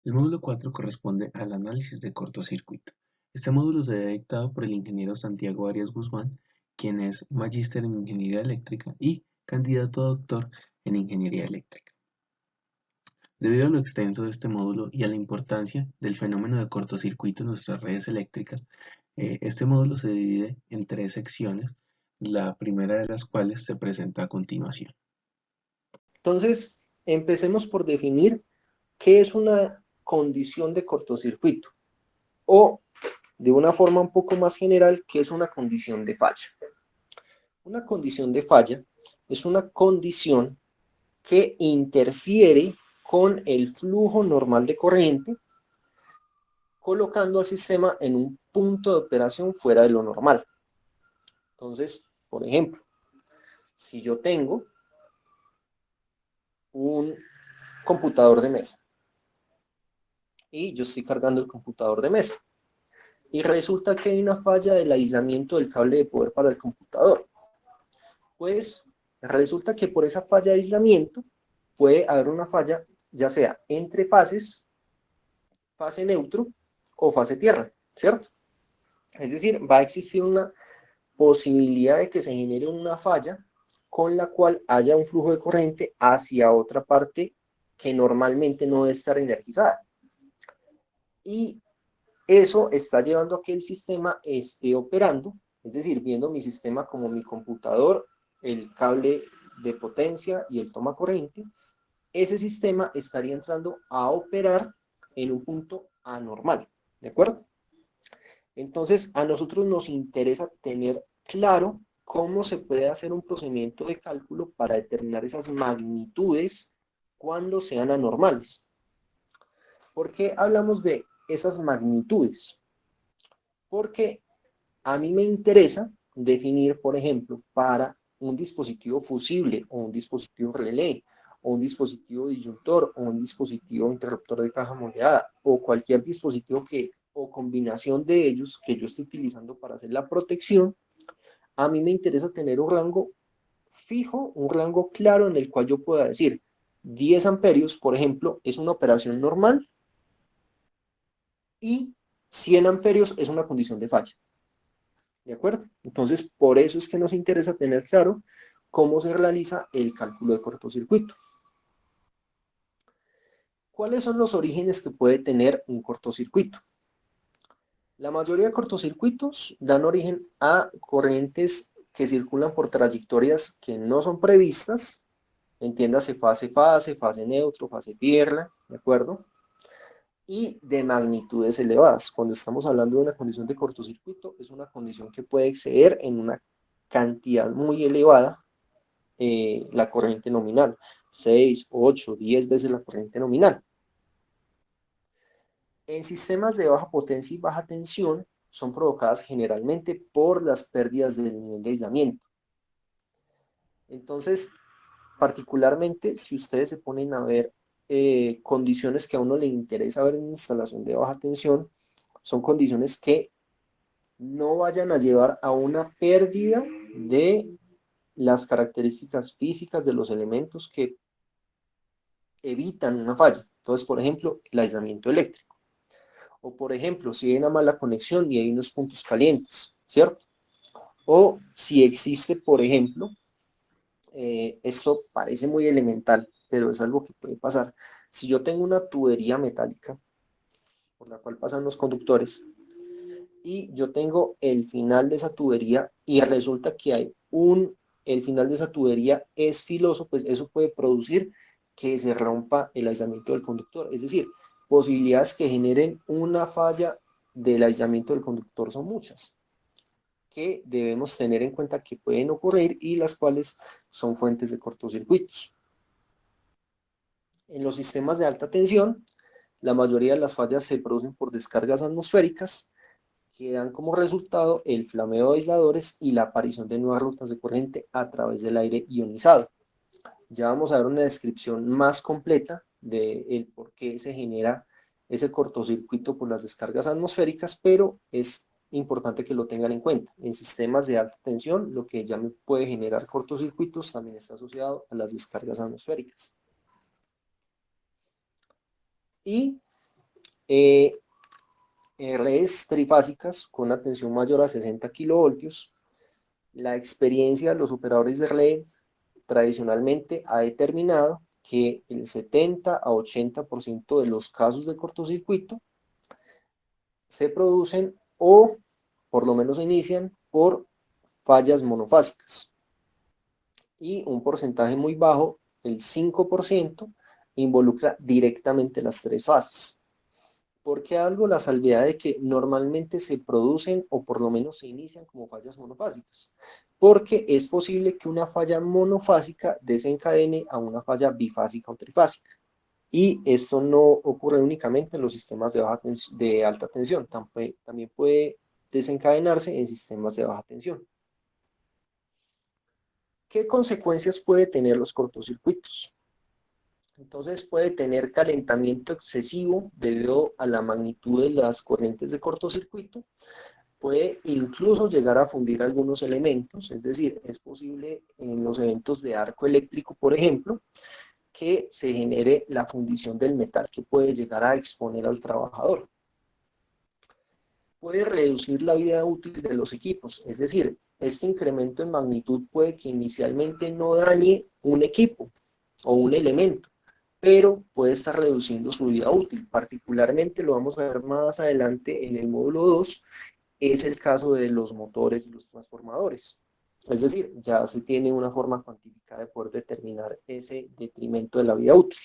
El módulo 4 corresponde al análisis de cortocircuito. Este módulo será dictado por el ingeniero Santiago Arias Guzmán, quien es magíster en ingeniería eléctrica y candidato a doctor en ingeniería eléctrica. Debido a lo extenso de este módulo y a la importancia del fenómeno de cortocircuito en nuestras redes eléctricas, este módulo se divide en tres secciones, la primera de las cuales se presenta a continuación. Entonces, empecemos por definir qué es una condición de cortocircuito o, de una forma un poco más general, qué es una condición de falla. Una condición de falla es una condición que interfiere con el flujo normal de corriente, colocando al sistema en un punto de operación fuera de lo normal. Entonces, por ejemplo, si yo tengo un computador de mesa y yo estoy cargando el computador de mesa y resulta que hay una falla del aislamiento del cable de poder para el computador, pues resulta que por esa falla de aislamiento puede haber una falla ya sea entre fases, fase neutro o fase tierra, ¿cierto? Es decir, va a existir una posibilidad de que se genere una falla con la cual haya un flujo de corriente hacia otra parte que normalmente no debe estar energizada. Y eso está llevando a que el sistema esté operando, es decir, viendo mi sistema como mi computador, el cable de potencia y el toma corriente, ese sistema estaría entrando a operar en un punto anormal, ¿de acuerdo? Entonces, a nosotros nos interesa tener claro cómo se puede hacer un procedimiento de cálculo para determinar esas magnitudes cuando sean anormales. ¿Por qué hablamos de esas magnitudes? Porque a mí me interesa definir, por ejemplo, para un dispositivo fusible o un dispositivo relé o un dispositivo disyuntor o un dispositivo interruptor de caja moldeada o cualquier dispositivo que o combinación de ellos que yo esté utilizando para hacer la protección, a mí me interesa tener un rango fijo, un rango claro en el cual yo pueda decir 10 amperios, por ejemplo, es una operación normal y 100 amperios es una condición de falla. ¿De acuerdo? Entonces, por eso es que nos interesa tener claro cómo se realiza el cálculo de cortocircuito. ¿Cuáles son los orígenes que puede tener un cortocircuito? La mayoría de cortocircuitos dan origen a corrientes que circulan por trayectorias que no son previstas, entiéndase fase-fase, fase neutro, fase tierra, ¿de acuerdo? Y de magnitudes elevadas. Cuando estamos hablando de una condición de cortocircuito, es una condición que puede exceder en una cantidad muy elevada la corriente nominal, 6, 8, 10 veces la corriente nominal. En sistemas de baja potencia y baja tensión son provocadas generalmente por las pérdidas del nivel de aislamiento. Entonces, particularmente si ustedes se ponen a ver condiciones que a uno le interesa ver en instalación de baja tensión, son condiciones que no vayan a llevar a una pérdida de las características físicas de los elementos que evitan una falla. Entonces, por ejemplo, el aislamiento eléctrico. O, por ejemplo, si hay una mala conexión y hay unos puntos calientes, ¿cierto? O si existe, por ejemplo, esto parece muy elemental, pero es algo que puede pasar. Si yo tengo una tubería metálica por la cual pasan los conductores y yo tengo el final de esa tubería y resulta que el final de esa tubería es filoso, pues eso puede producir que se rompa el aislamiento del conductor. Es decir, posibilidades que generen una falla del aislamiento del conductor son muchas, que debemos tener en cuenta que pueden ocurrir y las cuales son fuentes de cortocircuitos. En los sistemas de alta tensión, la mayoría de las fallas se producen por descargas atmosféricas que dan como resultado el flameo de aisladores y la aparición de nuevas rutas de corriente a través del aire ionizado. Ya vamos a ver una descripción más completa de por qué se genera ese cortocircuito por las descargas atmosféricas, pero es importante que lo tengan en cuenta. En sistemas de alta tensión, lo que ya me puede generar cortocircuitos también está asociado a las descargas atmosféricas. Y Eh, redes trifásicas con una tensión mayor a 60 kilovoltios, la experiencia de los operadores de red tradicionalmente ha determinado que el 70 a 80% de los casos de cortocircuito se producen o por lo menos se inician por fallas monofásicas. Y un porcentaje muy bajo, el 5%, involucra directamente las tres fases. ¿Por qué algo? La salvedad de que normalmente se producen o por lo menos se inician como fallas monofásicas. Porque es posible que una falla monofásica desencadene a una falla bifásica o trifásica. Y esto no ocurre únicamente en los sistemas de alta tensión, también puede desencadenarse en sistemas de baja tensión. ¿Qué consecuencias puede tener los cortocircuitos? Entonces puede tener calentamiento excesivo debido a la magnitud de las corrientes de cortocircuito. Puede incluso llegar a fundir algunos elementos, es decir, es posible en los eventos de arco eléctrico, por ejemplo, que se genere la fundición del metal que puede llegar a exponer al trabajador. Puede reducir la vida útil de los equipos, es decir, este incremento en magnitud puede que inicialmente no dañe un equipo o un elemento, pero puede estar reduciendo su vida útil. Particularmente lo vamos a ver más adelante en el módulo 2, es el caso de los motores y los transformadores. Es decir, ya se tiene una forma cuantificada de poder determinar ese detrimento de la vida útil.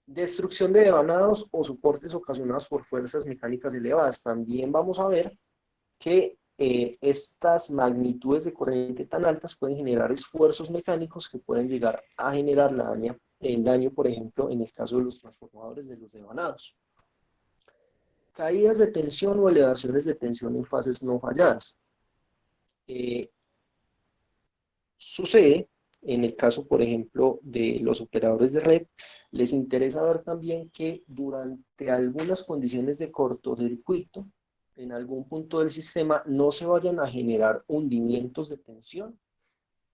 Destrucción de devanados o soportes ocasionados por fuerzas mecánicas elevadas. También vamos a ver que estas magnitudes de corriente tan altas pueden generar esfuerzos mecánicos que pueden llegar a generar el daño, por ejemplo, en el caso de los transformadores de los devanados. Caídas de tensión o elevaciones de tensión en fases no falladas. Sucede en el caso, por ejemplo, de los operadores de red, les interesa ver también que durante algunas condiciones de cortocircuito, en algún punto del sistema, no se vayan a generar hundimientos de tensión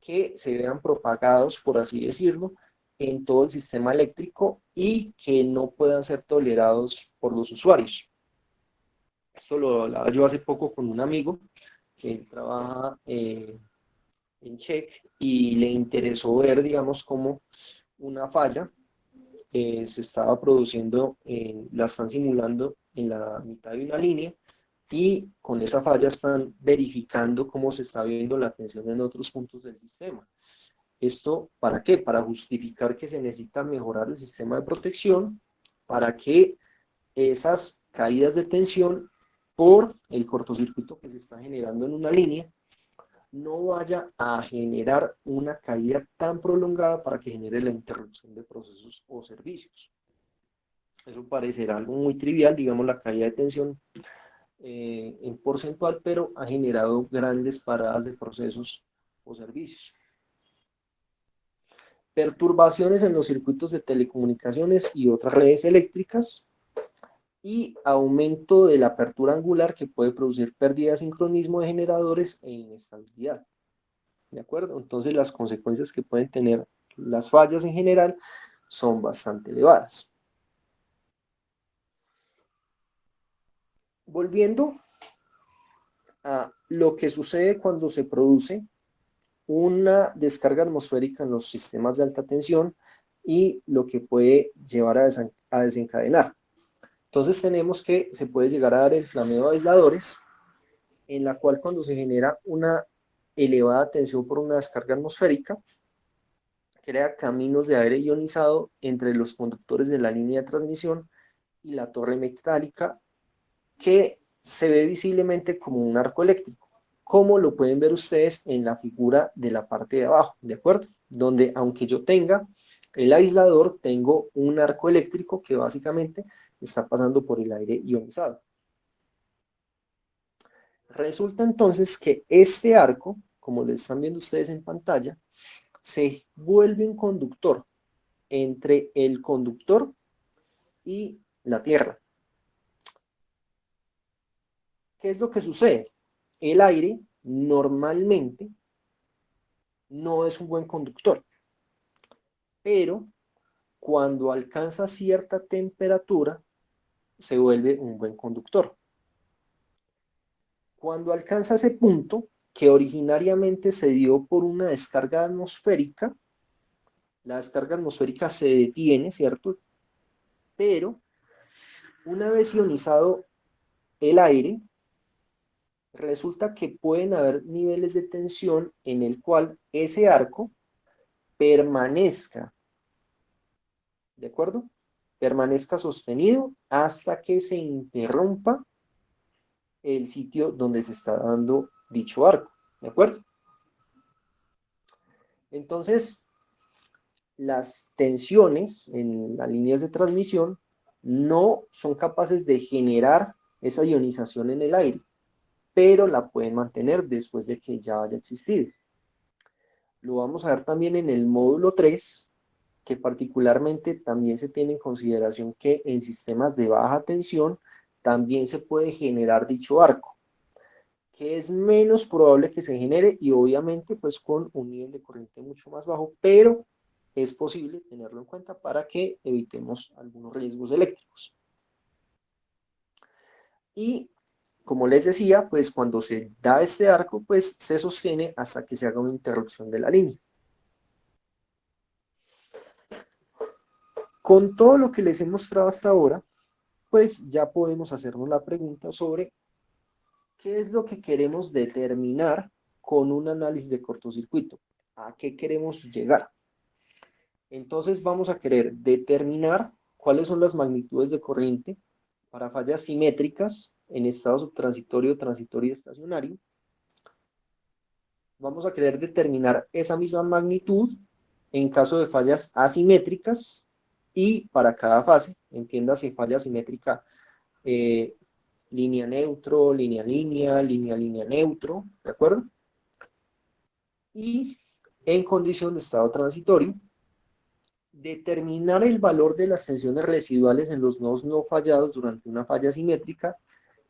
que se vean propagados, por así decirlo, en todo el sistema eléctrico y que no puedan ser tolerados por los usuarios. Esto lo hablaba yo hace poco con un amigo que trabaja en check y le interesó ver, digamos, cómo una falla se estaba produciendo, la están simulando en la mitad de una línea y con esa falla están verificando cómo se está viendo la tensión en otros puntos del sistema. ¿Esto para qué? Para justificar que se necesita mejorar el sistema de protección para que esas caídas de tensión por el cortocircuito que se está generando en una línea no vaya a generar una caída tan prolongada para que genere la interrupción de procesos o servicios. Eso parecerá algo muy trivial, digamos la caída de tensión en porcentual, pero ha generado grandes paradas de procesos o servicios. Perturbaciones en los circuitos de telecomunicaciones y otras redes eléctricas y aumento de la apertura angular que puede producir pérdida de sincronismo de generadores e inestabilidad. ¿De acuerdo? Entonces las consecuencias que pueden tener las fallas en general son bastante elevadas. Volviendo a lo que sucede cuando se produce una descarga atmosférica en los sistemas de alta tensión y lo que puede llevar a desencadenar. Entonces tenemos que se puede llegar a dar el flameo de aisladores, en la cual cuando se genera una elevada tensión por una descarga atmosférica, crea caminos de aire ionizado entre los conductores de la línea de transmisión y la torre metálica que se ve visiblemente como un arco eléctrico, como lo pueden ver ustedes en la figura de la parte de abajo, ¿de acuerdo? Donde aunque yo tenga el aislador, tengo un arco eléctrico que básicamente está pasando por el aire ionizado. Resulta entonces que este arco, como lo están viendo ustedes en pantalla, se vuelve un conductor entre el conductor y la Tierra. ¿Qué es lo que sucede? El aire normalmente no es un buen conductor, pero cuando alcanza cierta temperatura, se vuelve un buen conductor. Cuando alcanza ese punto, que originariamente se dio por una descarga atmosférica, la descarga atmosférica se detiene, ¿cierto? Pero una vez ionizado el aire, resulta que pueden haber niveles de tensión en el cual ese arco permanezca, ¿de acuerdo? Permanezca sostenido hasta que se interrumpa el sitio donde se está dando dicho arco, ¿de acuerdo? Entonces, las tensiones en las líneas de transmisión no son capaces de generar esa ionización en el aire, pero la pueden mantener después de que ya haya existido. Lo vamos a ver también en el módulo 3, que particularmente también se tiene en consideración que en sistemas de baja tensión también se puede generar dicho arco, que es menos probable que se genere y obviamente pues con un nivel de corriente mucho más bajo, pero es posible tenerlo en cuenta para que evitemos algunos riesgos eléctricos. Y como les decía, pues cuando se da este arco, pues se sostiene hasta que se haga una interrupción de la línea. Con todo lo que les he mostrado hasta ahora, pues ya podemos hacernos la pregunta sobre qué es lo que queremos determinar con un análisis de cortocircuito, a qué queremos llegar. Entonces vamos a querer determinar cuáles son las magnitudes de corriente para fallas simétricas en estado subtransitorio, transitorio y estacionario. Vamos a querer determinar esa misma magnitud en caso de fallas asimétricas y para cada fase, entiéndase falla simétrica, línea neutro, línea línea, línea línea neutro, ¿de acuerdo? Y en condición de estado transitorio, determinar el valor de las tensiones residuales en los nodos no fallados durante una falla simétrica,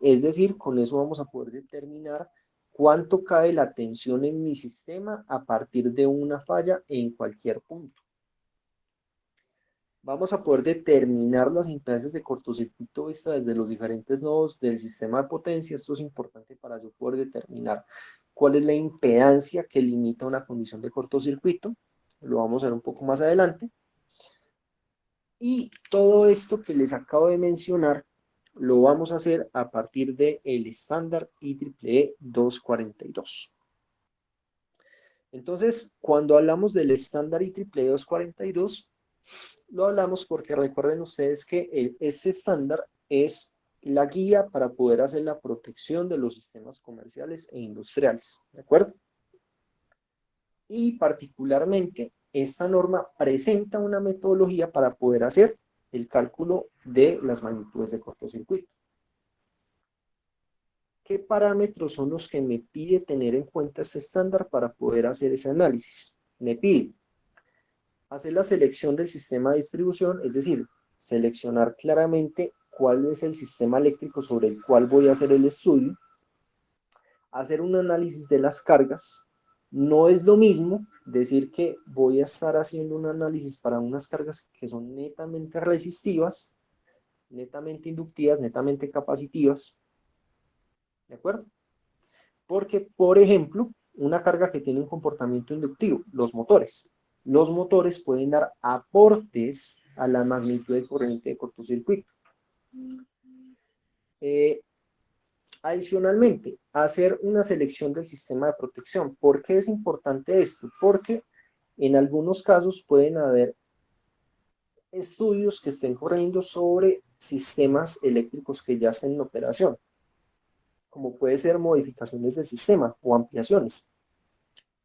es decir, con eso vamos a poder determinar cuánto cae la tensión en mi sistema a partir de una falla en cualquier punto. Vamos a poder determinar las impedancias de cortocircuito vistas desde los diferentes nodos del sistema de potencia. Esto es importante para yo poder determinar cuál es la impedancia que limita una condición de cortocircuito. Lo vamos a ver un poco más adelante. Y todo esto que les acabo de mencionar lo vamos a hacer a partir del estándar IEEE 242. Entonces, cuando hablamos del estándar IEEE 242, lo hablamos porque recuerden ustedes que este estándar es la guía para poder hacer la protección de los sistemas comerciales e industriales, ¿de acuerdo? Y particularmente, esta norma presenta una metodología para poder hacer el cálculo de las magnitudes de cortocircuito. ¿Qué parámetros son los que me pide tener en cuenta este estándar para poder hacer ese análisis? Me pide hacer la selección del sistema de distribución, es decir, seleccionar claramente cuál es el sistema eléctrico sobre el cual voy a hacer el estudio, hacer un análisis de las cargas. No es lo mismo decir que voy a estar haciendo un análisis para unas cargas que son netamente resistivas, netamente inductivas, netamente capacitivas, ¿de acuerdo? Porque, por ejemplo, una carga que tiene un comportamiento inductivo, los motores. Los motores pueden dar aportes a la magnitud de corriente de cortocircuito. Adicionalmente, hacer una selección del sistema de protección. ¿Por qué es importante esto? Porque en algunos casos pueden haber estudios que estén corriendo sobre sistemas eléctricos que ya estén en operación, como puede ser modificaciones del sistema o ampliaciones.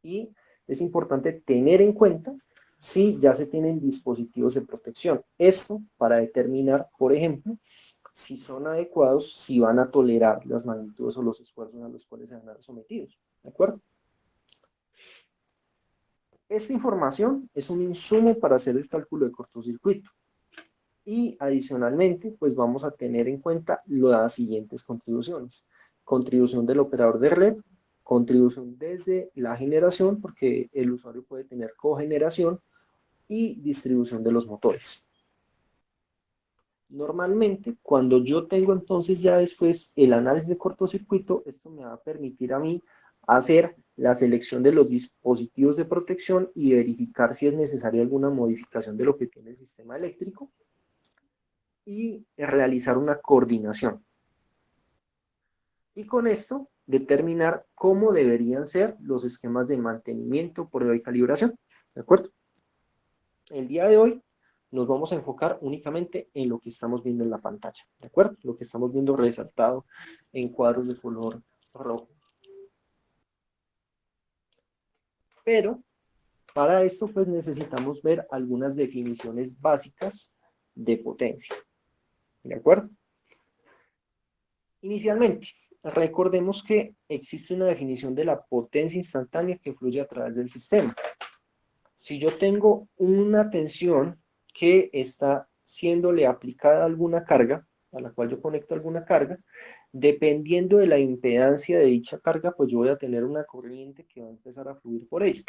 Y es importante tener en cuenta si ya se tienen dispositivos de protección. Esto para determinar, por ejemplo, si son adecuados, si van a tolerar las magnitudes o los esfuerzos a los cuales se van a ver sometidos. ¿De acuerdo? Esta información es un insumo para hacer el cálculo de cortocircuito. Y adicionalmente, pues vamos a tener en cuenta las siguientes contribuciones. Contribución del operador de red, contribución desde la generación, porque el usuario puede tener cogeneración, y distribución de los motores. Normalmente, cuando yo tengo entonces ya después el análisis de cortocircuito, esto me va a permitir a mí hacer la selección de los dispositivos de protección y verificar si es necesaria alguna modificación de lo que tiene el sistema eléctrico y realizar una coordinación. Y con esto determinar cómo deberían ser los esquemas de mantenimiento, prueba y calibración. ¿De acuerdo? El día de hoy nos vamos a enfocar únicamente en lo que estamos viendo en la pantalla, ¿de acuerdo? Lo que estamos viendo resaltado en cuadros de color rojo. Pero para esto pues necesitamos ver algunas definiciones básicas de potencia, ¿de acuerdo? Inicialmente, recordemos que existe una definición de la potencia instantánea que fluye a través del sistema. Si yo tengo una tensión que está siéndole aplicada alguna carga, a la cual yo conecto alguna carga, dependiendo de la impedancia de dicha carga, pues yo voy a tener una corriente que va a empezar a fluir por ella.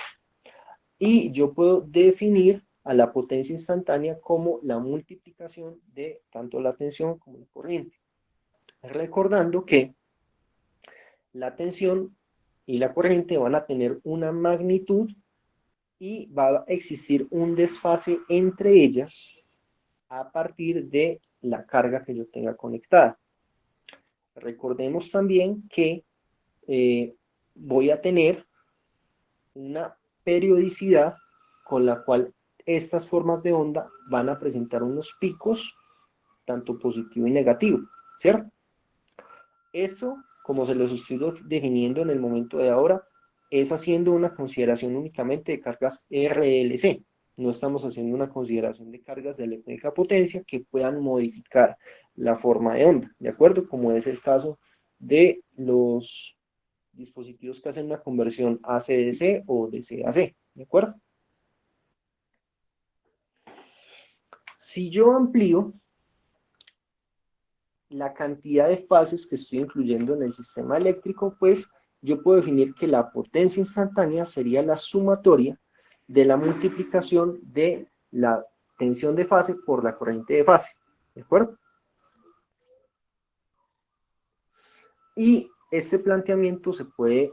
Y yo puedo definir a la potencia instantánea como la multiplicación de tanto la tensión como la corriente. Recordando que la tensión y la corriente van a tener una magnitud y va a existir un desfase entre ellas a partir de la carga que yo tenga conectada. Recordemos también que voy a tener una periodicidad con la cual estas formas de onda van a presentar unos picos, tanto positivo y negativo, ¿cierto? Esto, como se los estoy definiendo en el momento de ahora, es haciendo una consideración únicamente de cargas RLC. No estamos haciendo una consideración de cargas de electrónica potencia que puedan modificar la forma de onda, ¿de acuerdo? Como es el caso de los dispositivos que hacen una conversión AC-DC o DC-AC, ¿de acuerdo? Si yo amplío la cantidad de fases que estoy incluyendo en el sistema eléctrico, pues yo puedo definir que la potencia instantánea sería la sumatoria de la multiplicación de la tensión de fase por la corriente de fase, ¿de acuerdo? Y este planteamiento se puede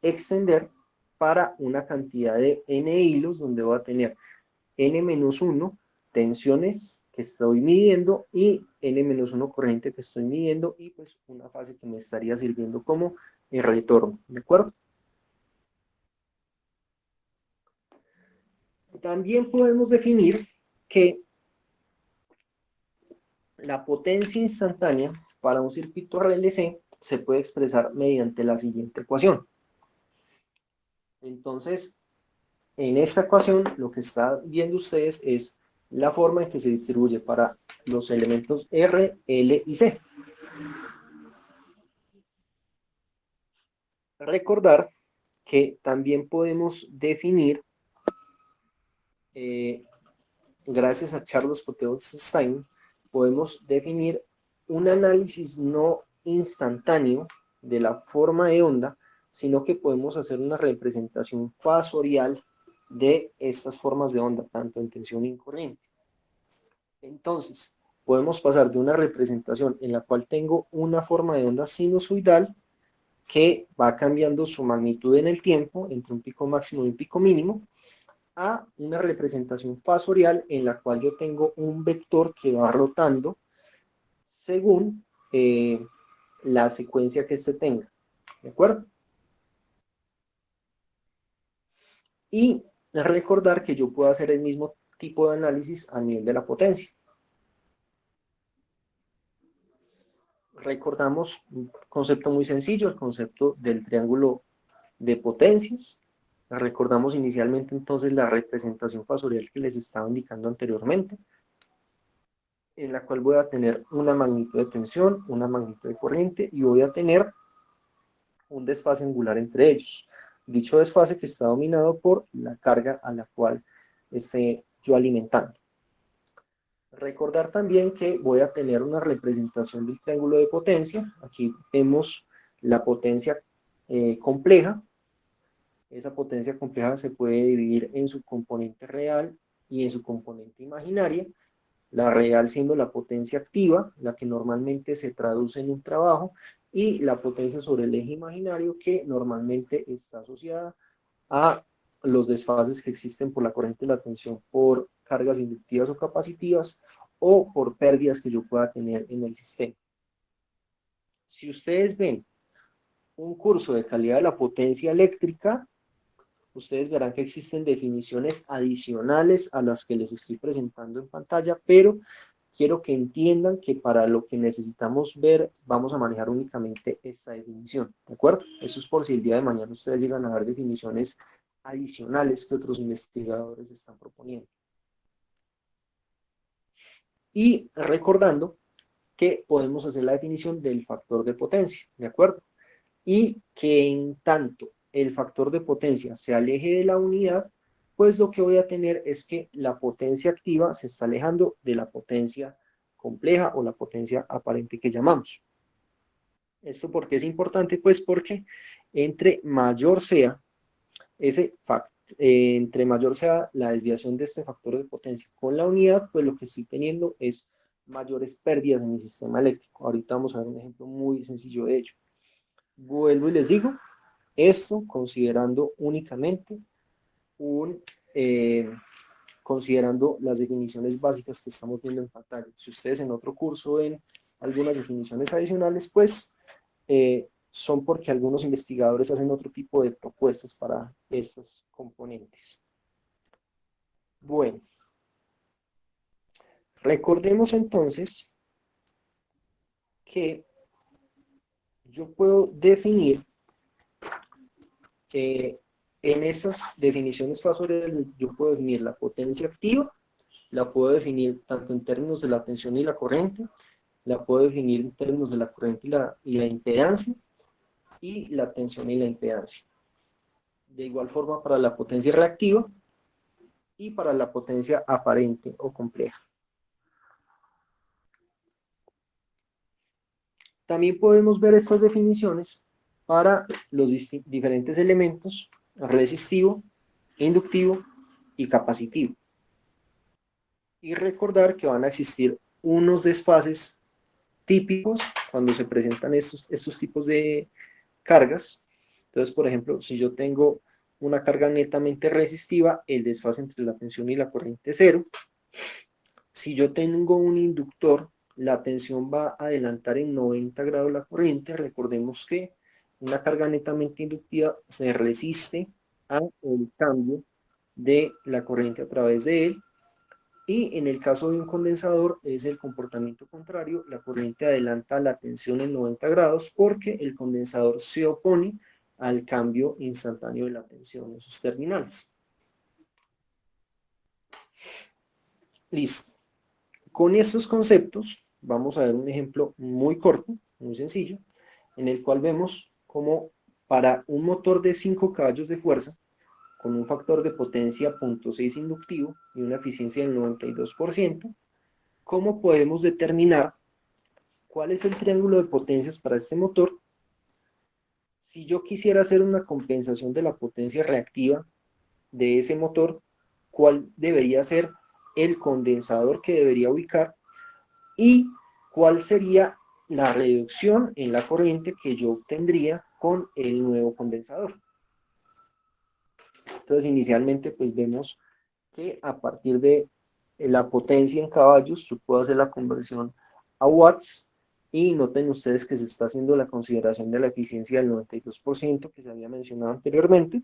extender para una cantidad de n hilos donde voy a tener n-1 tensiones que estoy midiendo y n-1 corriente que estoy midiendo y pues una fase que me estaría sirviendo como el retorno, ¿de acuerdo? También podemos definir que la potencia instantánea para un circuito RLC se puede expresar mediante la siguiente ecuación. Entonces, en esta ecuación lo que están viendo ustedes es la forma en que se distribuye para los elementos R, L y C. Recordar que también podemos definir, gracias a Charles Poteusz-Stein, podemos definir un análisis no instantáneo de la forma de onda, sino que podemos hacer una representación fasorial de estas formas de onda, tanto en tensión y en corriente. Entonces, podemos pasar de una representación en la cual tengo una forma de onda sinusoidal que va cambiando su magnitud en el tiempo, entre un pico máximo y un pico mínimo, a una representación fasorial en la cual yo tengo un vector que va rotando según la secuencia que éste tenga, ¿de acuerdo? Y recordar que yo puedo hacer el mismo tipo de análisis a nivel de la potencia. Recordamos un concepto muy sencillo, el concepto del triángulo de potencias. Recordamos inicialmente entonces la representación fasorial que les estaba indicando anteriormente, en la cual voy a tener una magnitud de tensión, una magnitud de corriente y voy a tener un desfase angular entre ellos. Dicho desfase que está dominado por la carga a la cual esté yo alimentando. Recordar también que voy a tener una representación del triángulo de potencia. Aquí vemos la potencia compleja. Esa potencia compleja se puede dividir en su componente real y en su componente imaginaria, la real siendo la potencia activa, la que normalmente se traduce en un trabajo, y la potencia sobre el eje imaginario, que normalmente está asociada a los desfases que existen por la corriente de la tensión por cargas inductivas o capacitivas o por pérdidas que yo pueda tener en el sistema. Si ustedes ven un curso de calidad de la potencia eléctrica, ustedes verán que existen definiciones adicionales a las que les estoy presentando en pantalla, pero quiero que entiendan que para lo que necesitamos ver, vamos a manejar únicamente esta definición, ¿de acuerdo? Eso es por si el día de mañana ustedes llegan a ver definiciones adicionales que otros investigadores están proponiendo. Y recordando que podemos hacer la definición del factor de potencia, ¿de acuerdo? Y que en tanto el factor de potencia se aleje de la unidad, pues lo que voy a tener es que la potencia activa se está alejando de la potencia compleja o la potencia aparente que llamamos. ¿Esto por qué es importante? Pues porque entre mayor sea ese factor, entre mayor sea la desviación de este factor de potencia con la unidad, pues lo que estoy teniendo es mayores pérdidas en mi sistema eléctrico. Ahorita vamos a ver un ejemplo muy sencillo de ello. Vuelvo y les digo, esto considerando únicamente considerando las definiciones básicas que estamos viendo en pantalla. Si ustedes en otro curso ven algunas definiciones adicionales, pues son porque algunos investigadores hacen otro tipo de propuestas para estos componentes. Bueno, recordemos entonces que yo puedo definir en estas definiciones fasoriales, yo puedo definir la potencia activa, la puedo definir tanto en términos de la tensión y la corriente, la puedo definir en términos de la corriente y la impedancia, y la tensión y la impedancia. De igual forma para la potencia reactiva y para la potencia aparente o compleja. También podemos ver estas definiciones para los diferentes elementos resistivo, inductivo y capacitivo. Y recordar que van a existir unos desfases típicos cuando se presentan estos tipos de cargas. Entonces, por ejemplo, si yo tengo una carga netamente resistiva, el desfase entre la tensión y la corriente es 0. Si yo tengo un inductor, la tensión va a adelantar en 90 grados la corriente. Recordemos que una carga netamente inductiva se resiste al cambio de la corriente a través de él. Y en el caso de un condensador es el comportamiento contrario, la corriente adelanta la tensión en 90 grados porque el condensador se opone al cambio instantáneo de la tensión en sus terminales. Listo. Con estos conceptos vamos a ver un ejemplo muy corto, muy sencillo, en el cual vemos cómo para un motor de 5 caballos de fuerza, con un factor de potencia 0.6 inductivo y una eficiencia del 92%, ¿cómo podemos determinar cuál es el triángulo de potencias para este motor? Si yo quisiera hacer una compensación de la potencia reactiva de ese motor, ¿cuál debería ser el condensador que debería ubicar? Y cuál sería la reducción en la corriente que yo obtendría con el nuevo condensador. Entonces, inicialmente, pues vemos que a partir de la potencia en caballos, yo puedo hacer la conversión a watts, y noten ustedes que se está haciendo la consideración de la eficiencia del 92% que se había mencionado anteriormente.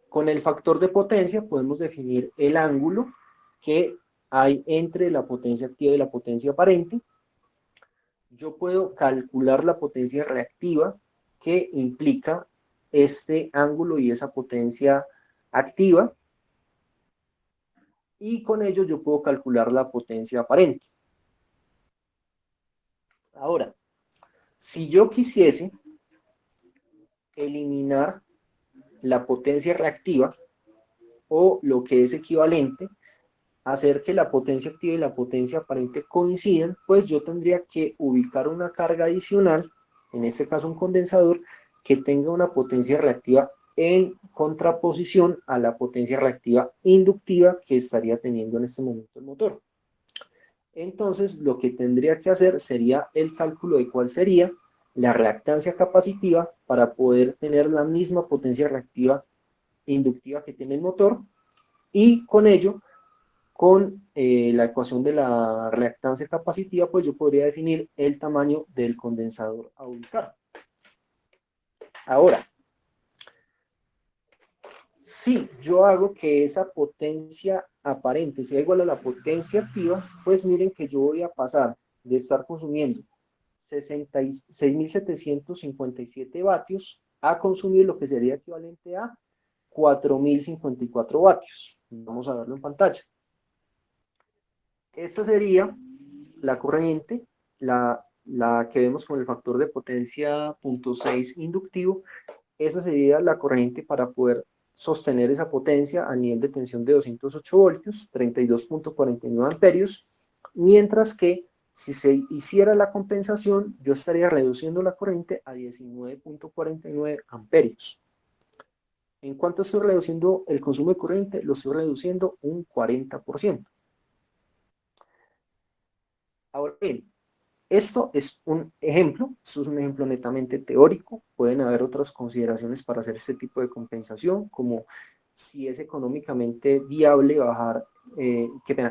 Con el factor de potencia podemos definir el ángulo que hay entre la potencia activa y la potencia aparente. Yo puedo calcular la potencia reactiva que implica este ángulo y esa potencia activa, y con ello yo puedo calcular la potencia aparente. Ahora, si yo quisiese eliminar la potencia reactiva, o lo que es equivalente, hacer que la potencia activa y la potencia aparente coincidan, pues yo tendría que ubicar una carga adicional, en este caso un condensador, que tenga una potencia reactiva en contraposición a la potencia reactiva inductiva que estaría teniendo en este momento el motor. Entonces, lo que tendría que hacer sería el cálculo de cuál sería la reactancia capacitiva para poder tener la misma potencia reactiva inductiva que tiene el motor, y con ello, con la ecuación de la reactancia capacitiva, pues yo podría definir el tamaño del condensador a ubicar. Ahora, si yo hago que esa potencia aparente sea igual a la potencia activa, pues miren que yo voy a pasar de estar consumiendo 6.757 vatios a consumir lo que sería equivalente a 4.054 vatios. Vamos a verlo en pantalla. Esta sería la corriente, la que vemos con el factor de potencia 0.6 inductivo. Esa sería la corriente para poder sostener esa potencia a nivel de tensión de 208 voltios, 32.49 amperios, mientras que si se hiciera la compensación, yo estaría reduciendo la corriente a 19.49 amperios. ¿En cuánto estoy reduciendo el consumo de corriente? Lo estoy reduciendo un 40%. Ahora bien, esto es un ejemplo netamente teórico. Pueden haber otras consideraciones para hacer este tipo de compensación, como si es económicamente viable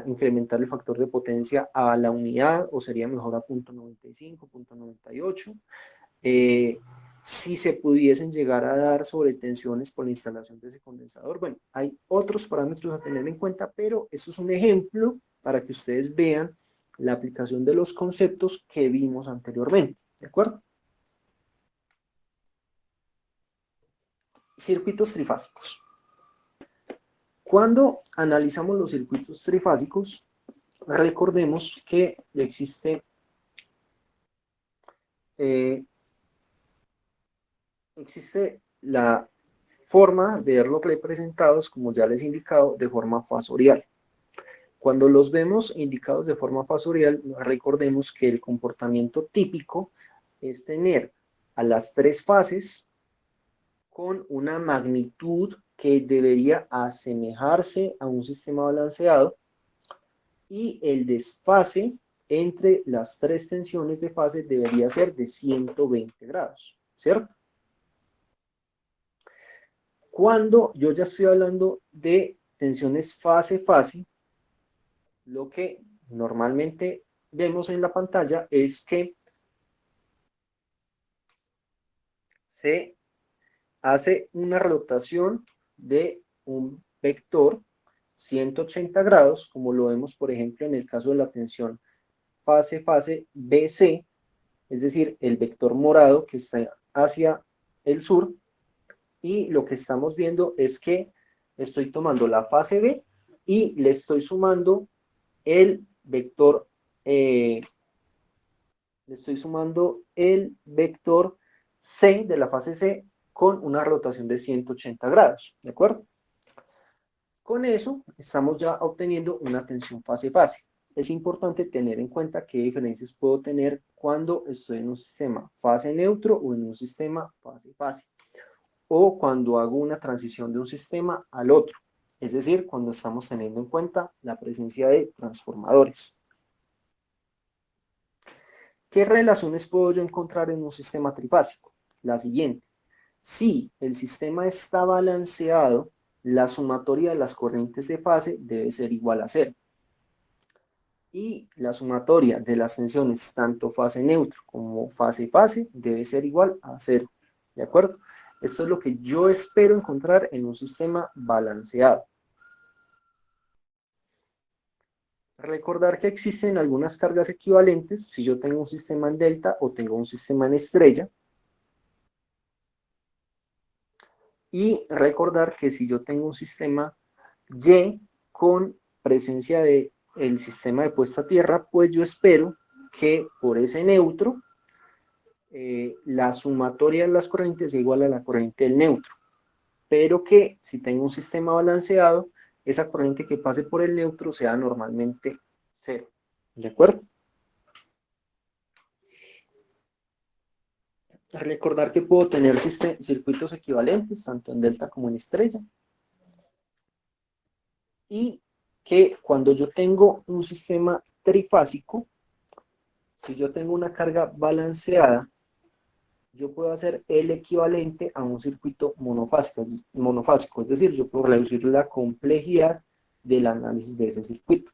incrementar el factor de potencia a la unidad, o sería mejor a 0.95, 0.98. Si se pudiesen llegar a dar sobretensiones por la instalación de ese condensador. Bueno, hay otros parámetros a tener en cuenta, pero esto es un ejemplo para que ustedes vean la aplicación de los conceptos que vimos anteriormente, ¿de acuerdo? Circuitos trifásicos. Cuando analizamos los circuitos trifásicos, recordemos que existe la forma de verlos representados, como ya les he indicado, de forma fasorial. Cuando los vemos indicados de forma fasorial, recordemos que el comportamiento típico es tener a las tres fases con una magnitud que debería asemejarse a un sistema balanceado, y el desfase entre las tres tensiones de fase debería ser de 120 grados, ¿cierto? Cuando yo ya estoy hablando de tensiones fase-fase, lo que normalmente vemos en la pantalla es que se hace una rotación de un vector 180 grados, como lo vemos por ejemplo en el caso de la tensión fase-fase BC, es decir, el vector morado que está hacia el sur, y lo que estamos viendo es que estoy tomando la fase B y le estoy sumando el vector C de la fase C con una rotación de 180 grados, ¿de acuerdo? Con eso estamos ya obteniendo una tensión fase-fase. Es importante tener en cuenta qué diferencias puedo tener cuando estoy en un sistema fase neutro o en un sistema fase-fase, o cuando hago una transición de un sistema al otro, es decir, cuando estamos teniendo en cuenta la presencia de transformadores. ¿Qué relaciones puedo yo encontrar en un sistema trifásico? La siguiente: si el sistema está balanceado, la sumatoria de las corrientes de fase debe ser igual a 0. Y la sumatoria de las tensiones tanto fase neutro como fase-fase debe ser igual a 0. ¿De acuerdo? Esto es lo que yo espero encontrar en un sistema balanceado. Recordar que existen algunas cargas equivalentes si yo tengo un sistema en delta o tengo un sistema en estrella. Y recordar que si yo tengo un sistema Y con presencia del sistema de puesta a tierra, pues yo espero que por ese neutro la sumatoria de las corrientes sea igual a la corriente del neutro, pero que si tengo un sistema balanceado, esa corriente que pase por el neutro sea normalmente 0. ¿De acuerdo? Recordar que puedo tener circuitos equivalentes, tanto en delta como en estrella, y que cuando yo tengo un sistema trifásico, si yo tengo una carga balanceada, yo puedo hacer el equivalente a un circuito monofásico, es decir, yo puedo reducir la complejidad del análisis de ese circuito.